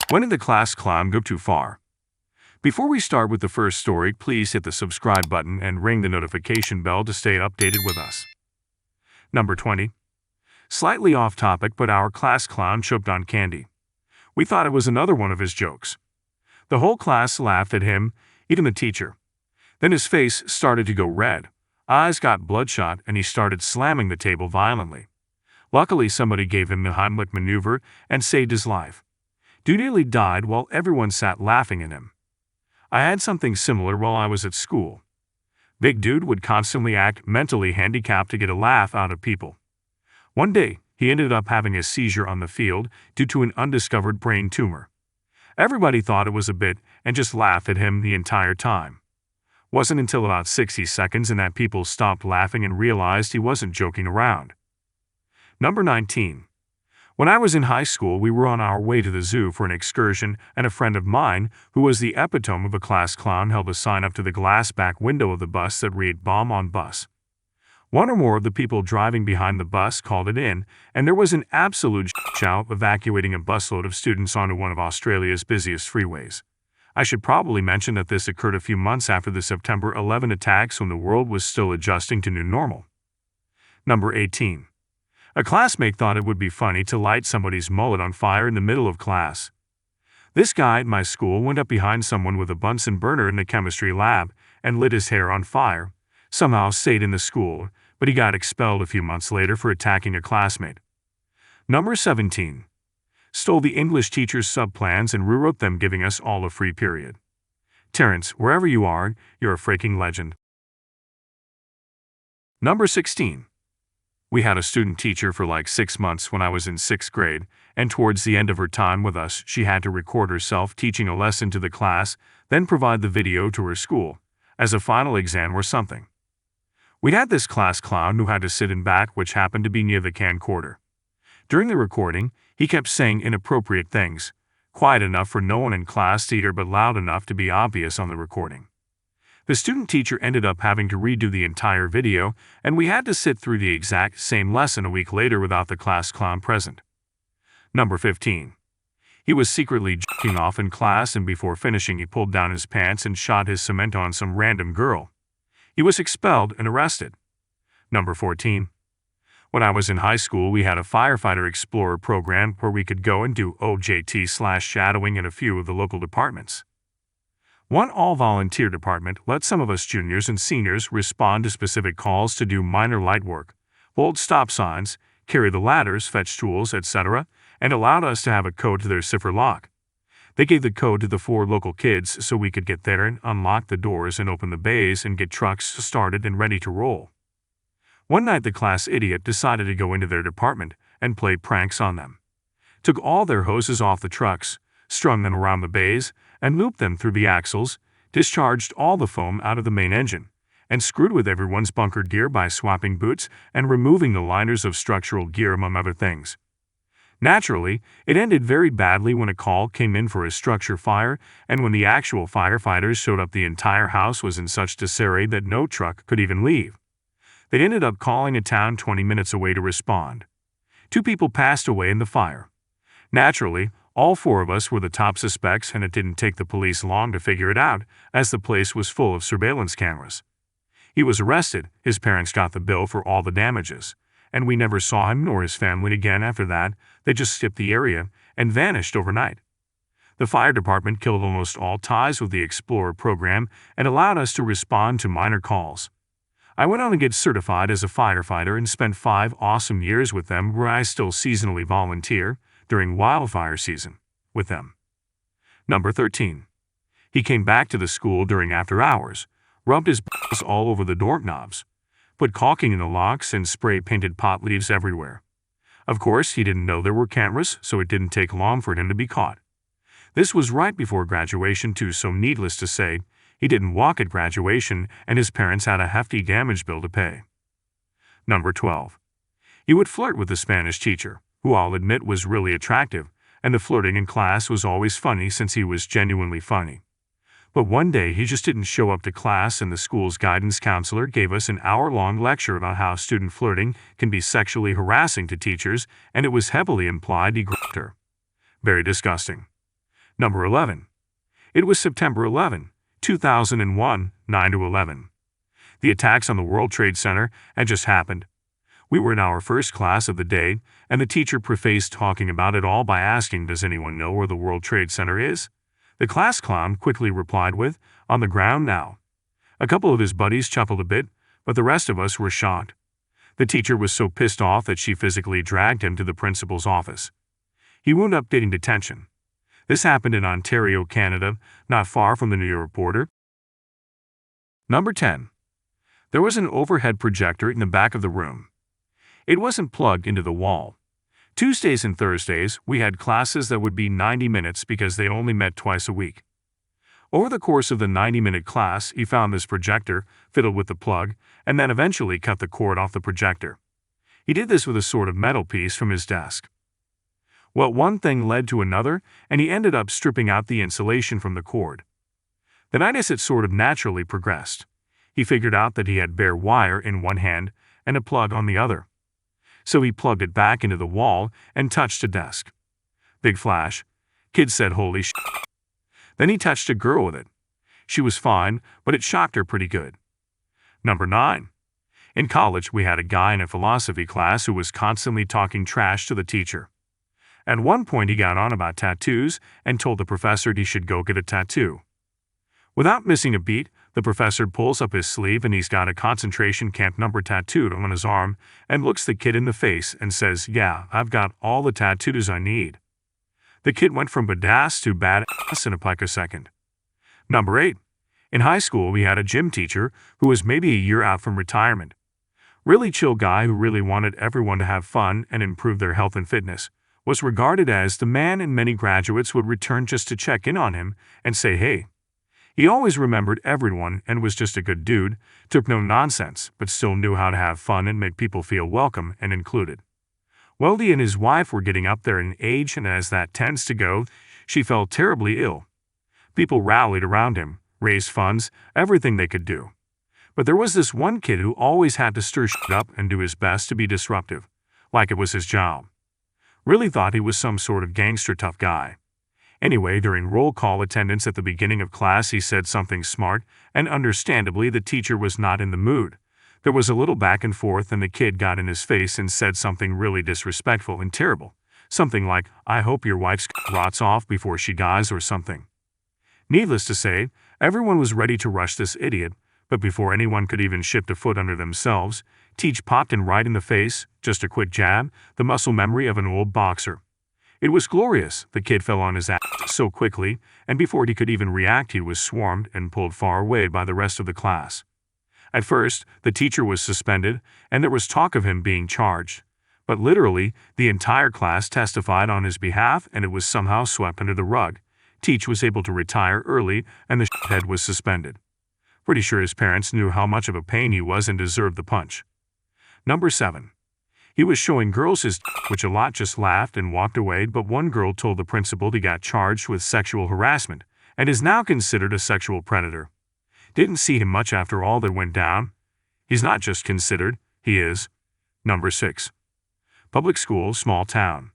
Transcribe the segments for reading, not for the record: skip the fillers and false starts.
When did the class clown go too far? Before we start with the first story, please hit the subscribe button and ring the notification bell to stay updated with us. Number 20. Slightly off topic, but our class clown choked on candy. We thought it was another one of his jokes. The whole class laughed at him, even the teacher. Then his face started to go red, eyes got bloodshot, and he started slamming the table violently. Luckily, somebody gave him the Heimlich maneuver and saved his life. Dude nearly died while everyone sat laughing at him. I had something similar while I was at school. Big Dude would constantly act mentally handicapped to get a laugh out of people. One day, he ended up having a seizure on the field due to an undiscovered brain tumor. Everybody thought it was a bit and just laughed at him the entire time. Wasn't until about 60 seconds and that people stopped laughing and realized he wasn't joking around. Number 19. When I was in high school, we were on our way to the zoo for an excursion, and a friend of mine, who was the epitome of a class clown, held a sign up to the glass back window of the bus that read "Bomb on Bus." One or more of the people driving behind the bus called it in, and there was an absolute shout evacuating a busload of students onto one of Australia's busiest freeways. I should probably mention that this occurred a few months after the September 11 attacks, when the world was still adjusting to new normal. Number 18. A classmate thought it would be funny to light somebody's mullet on fire in the middle of class. This guy at my school went up behind someone with a Bunsen burner in the chemistry lab and lit his hair on fire, somehow stayed in the school, but he got expelled a few months later for attacking a classmate. Number 17. Stole the English teacher's sub-plans and rewrote them, giving us all a free period. Terrence, wherever you are, you're a freaking legend. Number 16. We had a student teacher for like 6 months when I was in 6th grade, and towards the end of her time with us, she had to record herself teaching a lesson to the class, then provide the video to her school, as a final exam or something. We had this class clown who had to sit in back, which happened to be near the camcorder. During the recording, he kept saying inappropriate things, quiet enough for no one in class to hear but loud enough to be obvious on the recording. The student teacher ended up having to redo the entire video, and we had to sit through the exact same lesson a week later without the class clown present. Number 15. He was secretly jerking off in class, and before finishing he pulled down his pants and shot his cement on some random girl. He was expelled and arrested. Number 14. When I was in high school, we had a firefighter explorer program where we could go and do OJT/shadowing in a few of the local departments. One all-volunteer department let some of us juniors and seniors respond to specific calls to do minor light work, hold stop signs, carry the ladders, fetch tools, etc., and allowed us to have a code to their cipher lock. They gave the code to the 4 local kids so we could get there and unlock the doors and open the bays and get trucks started and ready to roll. One night the class idiot decided to go into their department and play pranks on them. Took all their hoses off the trucks, strung them around the bays, and looped them through the axles, discharged all the foam out of the main engine, and screwed with everyone's bunker gear by swapping boots and removing the liners of structural gear, among other things. Naturally, it ended very badly when a call came in for a structure fire, and when the actual firefighters showed up, the entire house was in such disarray that no truck could even leave. They ended up calling a town 20 minutes away to respond. 2 people passed away in the fire. Naturally, all 4 of us were the top suspects, and it didn't take the police long to figure it out, as the place was full of surveillance cameras. He was arrested, his parents got the bill for all the damages, and we never saw him nor his family again after that. They just skipped the area and vanished overnight. The fire department killed almost all ties with the Explorer program and allowed us to respond to minor calls. I went on to get certified as a firefighter and spent 5 awesome years with them, where I still seasonally volunteer during wildfire season with them. Number 13. He came back to the school during after hours, rubbed his balls all over the doorknobs, put caulking in the locks, and spray-painted pot leaves everywhere. Of course, he didn't know there were cameras, so it didn't take long for him to be caught. This was right before graduation too, so needless to say, he didn't walk at graduation, and his parents had a hefty damage bill to pay. Number 12. He would flirt with the Spanish teacher, who I'll admit was really attractive, and the flirting in class was always funny since he was genuinely funny. But one day he just didn't show up to class, and the school's guidance counselor gave us an hour-long lecture about how student flirting can be sexually harassing to teachers, and it was heavily implied he groped her. Very disgusting. Number 11. It was September 11, 2001, 9 to 11. The attacks on the World Trade Center had just happened. We were in our first class of the day, and the teacher prefaced talking about it all by asking, "Does anyone know where the World Trade Center is?" The class clown quickly replied with, "On the ground now." A couple of his buddies chuckled a bit, but the rest of us were shocked. The teacher was so pissed off that she physically dragged him to the principal's office. He wound up getting detention. This happened in Ontario, Canada, not far from the New York border. Number 10. There was an overhead projector in the back of the room. It wasn't plugged into the wall. Tuesdays and Thursdays, we had classes that would be 90 minutes because they only met twice a week. Over the course of the 90-minute class, he found this projector, fiddled with the plug, and then eventually cut the cord off the projector. He did this with a sort of metal piece from his desk. Well, one thing led to another, and he ended up stripping out the insulation from the cord. The night as it sort of naturally progressed, he figured out that he had bare wire in one hand and a plug on the other. So he plugged it back into the wall and touched a desk. Big flash. Kid said, "Holy shit." Then he touched a girl with it. She was fine, but it shocked her pretty good. Number 9. In college, we had a guy in a philosophy class who was constantly talking trash to the teacher. At one point, he got on about tattoos and told the professor he should go get a tattoo. Without missing a beat, the professor pulls up his sleeve and he's got a concentration camp number tattooed on his arm and looks the kid in the face and says, "Yeah, I've got all the tattoos I need." The kid went from badass to badass in a picosecond. Number 8. In high school, we had a gym teacher who was maybe a year out from retirement. Really chill guy who really wanted everyone to have fun and improve their health and fitness. Was regarded as the man, and many graduates would return just to check in on him and say hey. He always remembered everyone and was just a good dude, took no nonsense, but still knew how to have fun and make people feel welcome and included. Weldy and his wife were getting up there in age, and as that tends to go, she fell terribly ill. People rallied around him, raised funds, everything they could do. But there was this one kid who always had to stir shit up and do his best to be disruptive, like it was his job. Really thought he was some sort of gangster tough guy. Anyway, during roll call attendance at the beginning of class, he said something smart, and understandably the teacher was not in the mood. There was a little back and forth, and the kid got in his face and said something really disrespectful and terrible. Something like, "I hope your wife rots off before she dies," or something. Needless to say, everyone was ready to rush this idiot, but before anyone could even shift a foot under themselves, Teach popped him right in the face, just a quick jab, the muscle memory of an old boxer. It was glorious. The kid fell on his ass so quickly, and before he could even react, he was swarmed and pulled far away by the rest of the class. At first, the teacher was suspended, and there was talk of him being charged. But literally, the entire class testified on his behalf, and it was somehow swept under the rug. Teach was able to retire early, and the shithead was suspended. Pretty sure his parents knew how much of a pain he was and deserved the punch. Number 7. He was showing girls his which a lot just laughed and walked away, but one girl told the principal he got charged with sexual harassment and is now considered a sexual predator. Didn't see him much after all that went down. He's not just considered, he is. Number 6. Public school, small town.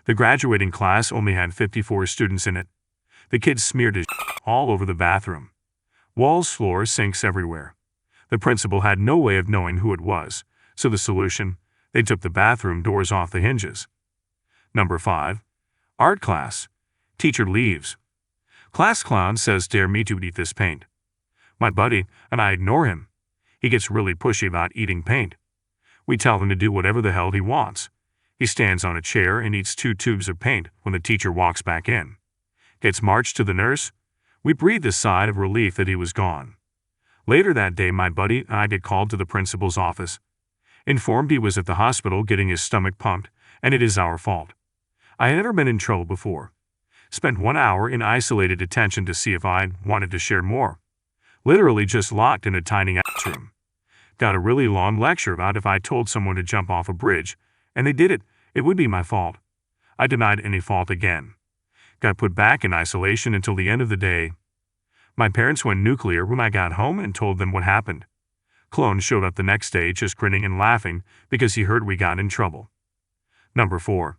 The graduating class only had 54 students in it. The kids smeared his all over the bathroom. Walls, floors, sinks everywhere. The principal had no way of knowing who it was, so the solution, they took the bathroom doors off the hinges. Number 5. Art class. Teacher leaves. Class clown says, "Dare me to eat this paint." My buddy and I ignore him. He gets really pushy about eating paint. We tell him to do whatever the hell he wants. He stands on a chair and eats 2 tubes of paint when the teacher walks back in. Gets marched to the nurse. We breathed a sigh of relief that he was gone. Later that day, my buddy and I get called to the principal's office. Informed he was at the hospital getting his stomach pumped, and it is our fault. I had never been in trouble before. Spent 1 hour in isolated detention to see if I wanted to share more. Literally just locked in a tiny ass room. Got a really long lecture about if I told someone to jump off a bridge, and they did it, it would be my fault. I denied any fault again. Got put back in isolation until the end of the day. My parents went nuclear when I got home and told them what happened. Clone showed up the next day just grinning and laughing because he heard we got in trouble. Number 4.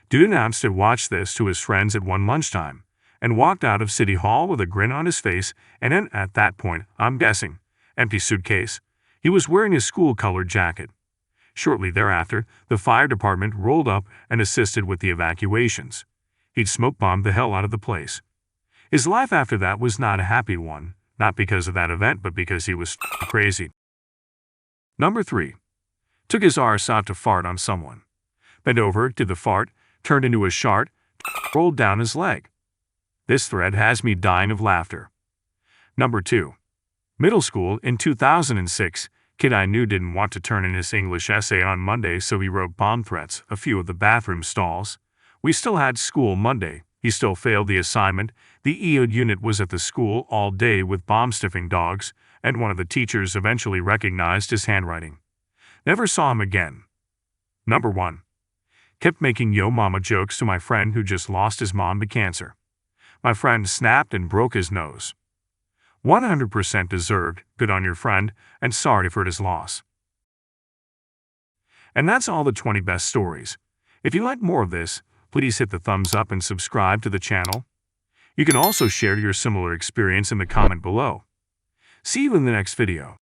Dude announced to watch this to his friends at one lunchtime, and walked out of City Hall with a grin on his face and at that point, I'm guessing, empty suitcase. He was wearing his school-colored jacket. Shortly thereafter, the fire department rolled up and assisted with the evacuations. He'd smoke-bombed the hell out of the place. His life after that was not a happy one, not because of that event but because he was crazy. Number 3. Took his arse out to fart on someone. Bent over, did the fart, turned into a shart, rolled down his leg. This thread has me dying of laughter. Number 2. Middle school in 2006, kid I knew didn't want to turn in his English essay on Monday, so he wrote bomb threats a few of the bathroom stalls. We still had school Monday. He still failed the assignment. The EOD unit was at the school all day with bomb-sniffing dogs, and one of the teachers eventually recognized his handwriting. Never saw him again. Number 1. Kept making yo mama jokes to my friend who just lost his mom to cancer. My friend snapped and broke his nose. 100% deserved, good on your friend, and sorry for his loss. And that's all the 20 best stories. If you like more of this, please hit the thumbs up and subscribe to the channel. You can also share your similar experience in the comment below. See you in the next video.